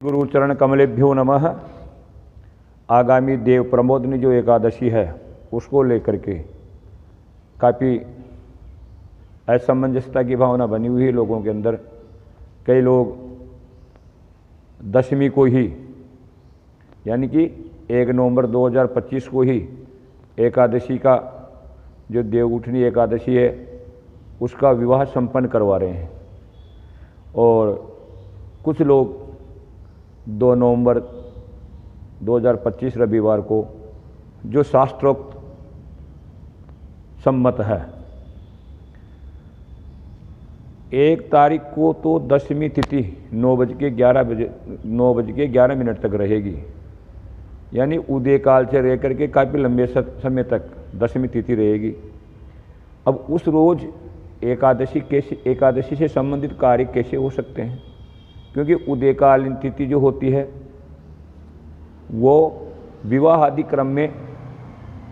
सद्गुरु चरण कमलेभ्यो नमः। आगामी देव प्रमोदनी जो एकादशी है उसको लेकर के काफ़ी असमंजसता की भावना बनी हुई है लोगों के अंदर। कई लोग दशमी को ही यानी कि 1 नवंबर 2025 को ही एकादशी का जो देवउठनी एकादशी है उसका विवाह संपन्न करवा रहे हैं और कुछ लोग 2 नवंबर 2025 रविवार को जो शास्त्रोक्त सम्मत है 1 तारीख को तो दशमी तिथि 9 बज के 11 मिनट तक रहेगी, यानी उदय काल से रह करके काफ़ी लंबे समय तक दशमी तिथि रहेगी। अब उस रोज एकादशी से संबंधित कार्य कैसे हो सकते हैं, क्योंकि उदयकालीन तिथि जो होती है वो विवाह आदि क्रम में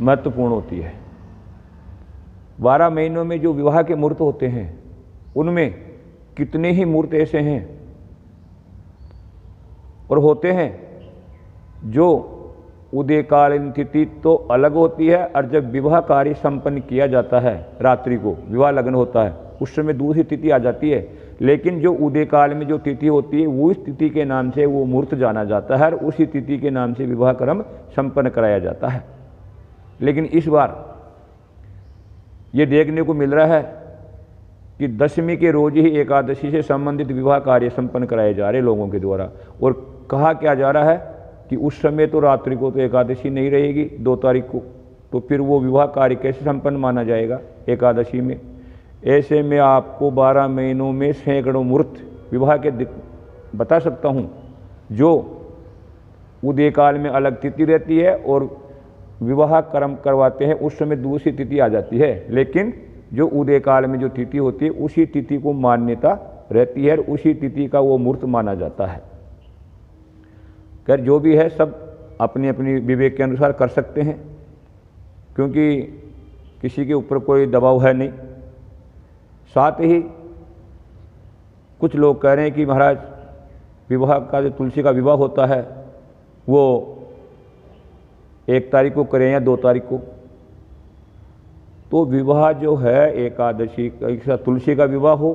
महत्वपूर्ण होती है। 12 महीनों में जो विवाह के मुहूर्त होते हैं उनमें कितने ही मुहूर्त ऐसे हैं और होते हैं जो उदयकालीन तिथि तो अलग होती है, और जब विवाह कार्य संपन्न किया जाता है रात्रि को विवाह लग्न होता है उस समय दूसरी तिथि आ जाती है। लेकिन जो उदय काल में जो तिथि होती है वो इस तिथि के नाम से वो मुहूर्त जाना जाता है और उसी तिथि के नाम से विवाह कर्म संपन्न कराया जाता है। लेकिन इस बार ये देखने को मिल रहा है कि दशमी के रोज ही एकादशी से संबंधित विवाह कार्य संपन्न कराए जा रहे लोगों के द्वारा। और कहा क्या जा रहा है कि उस समय तो रात्रि को तो एकादशी नहीं रहेगी 2 तारीख को, तो फिर वो विवाह कार्य कैसे संपन्न माना जाएगा एकादशी में। ऐसे में आपको 12 महीनों में सैकड़ों मुहूर्त विवाह के बता सकता हूँ जो उदय काल में अलग तिथि रहती है और विवाह कर्म करवाते हैं उस समय दूसरी तिथि आ जाती है। लेकिन जो उदय काल में जो तिथि होती है उसी तिथि को मान्यता रहती है और उसी तिथि का वो मुहूर्त माना जाता है। खैर जो भी है सब अपनी अपनी विवेक के अनुसार कर सकते हैं, क्योंकि किसी के ऊपर कोई दबाव है नहीं। साथ ही कुछ लोग कह रहे हैं कि महाराज विवाह का जो तुलसी का विवाह होता है वो 1 तारीख को करें या 2 तारीख को। तो विवाह जो है एकादशी का तुलसी का विवाह हो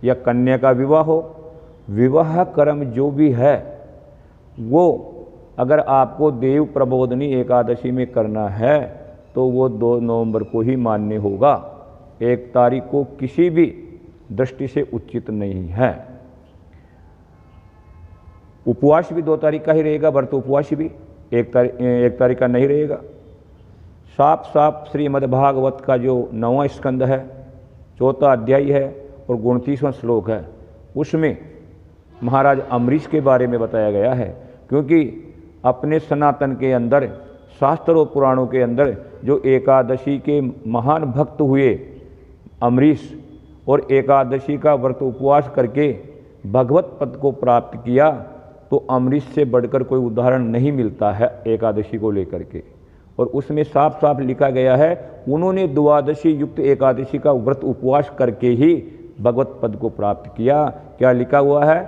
या कन्या का विवाह हो, विवाह कर्म जो भी है वो अगर आपको देव प्रबोधनी एकादशी में करना है तो वो 2 नवंबर को ही मान्य होगा। 1 तारीख को किसी भी दृष्टि से उचित नहीं है। उपवास भी 2 तारीख का ही रहेगा, व्रत उपवास भी 1 तारीख का नहीं रहेगा। साफ साफ श्रीमद् भागवत का जो 9वां स्कंद है 4था अध्याय है और 29वां श्लोक है उसमें महाराज अम्बरीश के बारे में बताया गया है। क्योंकि अपने सनातन के अंदर शास्त्र और पुराणों के अंदर जो एकादशी के महान भक्त हुए अम्बरीश और एकादशी का व्रत उपवास करके भगवत पद को प्राप्त किया, तो अम्बरीश से बढ़कर कोई उदाहरण नहीं मिलता है एकादशी को लेकर के। और उसमें साफ साफ लिखा गया है उन्होंने द्वादशी युक्त एकादशी का व्रत उपवास करके ही भगवत पद को प्राप्त किया। क्या लिखा हुआ है?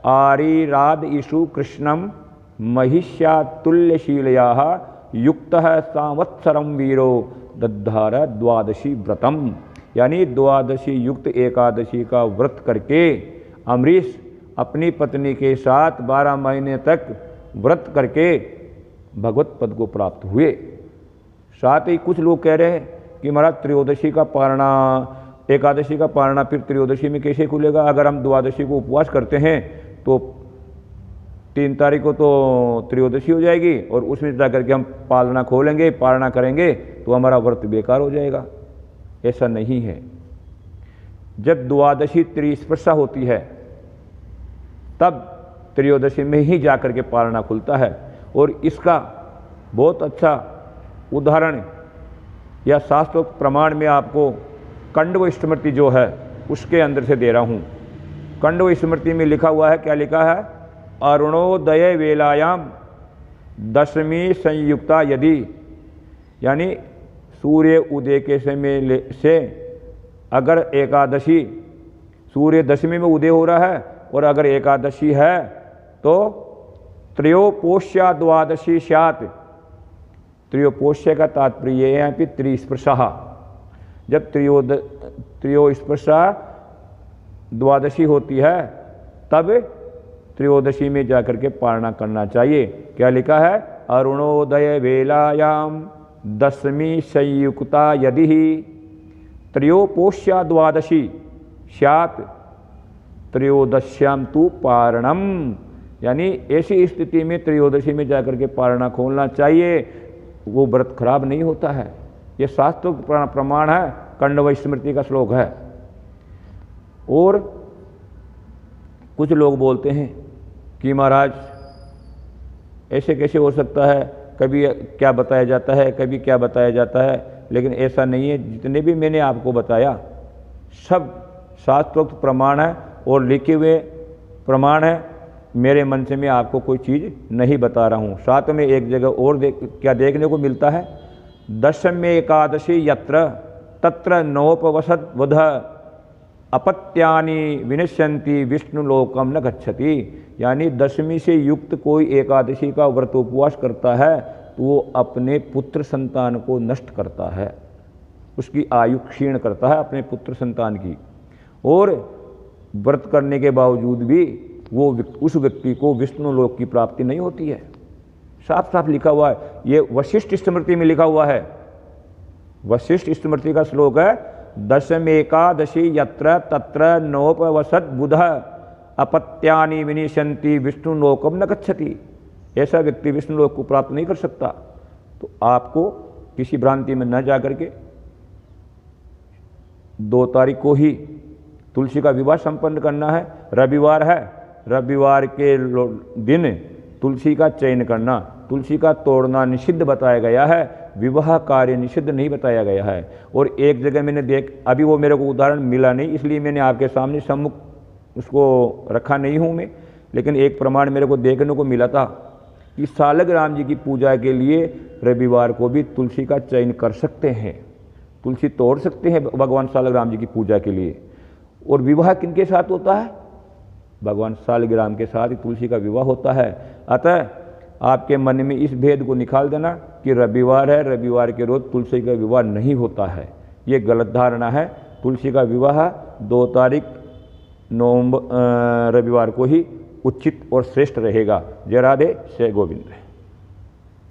आरिराद ईशु कृष्णम महिष्या तुल्यशीलया युक्त संवत्सरम वीरो दद्धार द्वादशी व्रतम। यानी द्वादशी युक्त एकादशी का व्रत करके अम्बरीश अपनी पत्नी के साथ 12 महीने तक व्रत करके भगवत पद को प्राप्त हुए। साथ ही कुछ लोग कह रहे हैं कि महाराज त्रयोदशी का पारणा एकादशी का पारणा फिर त्रयोदशी में कैसे खुलेगा? अगर हम द्वादशी को उपवास करते हैं तो 3 तारीख को तो त्रयोदशी हो जाएगी और उसमें जाकर के हम पालना खोलेंगे पारणा करेंगे तो हमारा व्रत बेकार हो जाएगा। ऐसा नहीं है। जब द्वादशी त्रिस्पर्शा होती है तब त्रयोदशी में ही जाकर के पारणा खुलता है। और इसका बहुत अच्छा उदाहरण या शास्त्रों प्रमाण में आपको कंडव स्मृति जो है उसके अंदर से दे रहा हूँ। कंडव स्मृति में लिखा हुआ है, क्या लिखा है? अरुणोदय वेलायाम दशमी संयुक्ता यदि, यानी सूर्य उदय के समय से अगर एकादशी सूर्य दशमी में उदय हो रहा है और अगर एकादशी है तो त्रयोपोष्या द्वादशी स्यात्। त्रयोपोष्य का तात्पर्य यह है कि त्रिस्पर्शः, जब त्रयोस्पर्शा द्वादशी होती है तब त्रयोदशी में जाकर के पारणा करना चाहिए। क्या लिखा है? अरुणोदय वेलायाम दशमी संयुक्ता यदि त्रयोपोष्या द्वादशी स्यात् त्रयोदश्याम तु पारणम। यानी ऐसी स्थिति में त्रयोदशी में जाकर के पारणा खोलना चाहिए, वो व्रत खराब नहीं होता है। ये शास्त्रों प्रमाण है, कंडव स्मृति का श्लोक है। और कुछ लोग बोलते हैं कि महाराज ऐसे कैसे हो सकता है, कभी क्या बताया जाता है, कभी क्या बताया जाता है, लेकिन ऐसा नहीं है। जितने भी मैंने आपको बताया सब शास्त्रोक्त प्रमाण है और लिखे हुए प्रमाण है। मेरे मन से मैं आपको कोई चीज़ नहीं बता रहा हूँ। साथ में एक जगह और क्या देखने को मिलता है? दशम एकादशी यत्र तत्र नोपवसत वध अपत्यानि विनश्यन्ति विष्णुलोकम न गच्छति। यानी दशमी से युक्त कोई एकादशी का व्रत उपवास करता है तो वो अपने पुत्र संतान को नष्ट करता है, उसकी आयु क्षीण करता है अपने पुत्र संतान की। और व्रत करने के बावजूद भी वो उस व्यक्ति को विष्णु लोक की प्राप्ति नहीं होती है। साफ साफ लिखा हुआ है, ये वशिष्ठ स्मृति में लिखा हुआ है। वशिष्ठ स्मृति का श्लोक है, दशमेकादशी यत्र तत्र नोपवसत बुध अपत्यानि विनिशन्ति विष्णु लोकम न गच्छति। ऐसा व्यक्ति विष्णु लोक को प्राप्त नहीं कर सकता। तो आपको किसी भ्रांति में न जाकर के 2 तारीख को ही तुलसी का विवाह संपन्न करना है। रविवार है, रविवार के दिन तुलसी का चयन करना, तुलसी का तोड़ना निषिद्ध बताया गया है, विवाह कार्य निषिद्ध नहीं बताया गया है। और एक जगह मैंने अभी वो मेरे को उदाहरण मिला नहीं, इसलिए मैंने आपके सामने सम्मुख उसको रखा नहीं हूँ मैं, लेकिन एक प्रमाण मेरे को देखने को मिला था कि सालग्राम जी की पूजा के लिए रविवार को भी तुलसी का चयन कर सकते हैं, तुलसी तोड़ सकते हैं भगवान सालग्राम जी की पूजा के लिए। और विवाह किनके साथ होता है? भगवान सालग्राम के साथ ही तुलसी का विवाह होता है। अतः आपके मन में इस भेद को निकाल देना कि रविवार है, रविवार के रोज तुलसी का विवाह नहीं होता है, ये गलत धारणा है। तुलसी का विवाह 2 तारीख नवंबर रविवार को ही उचित और श्रेष्ठ रहेगा। जय राधे, जय गोविंद।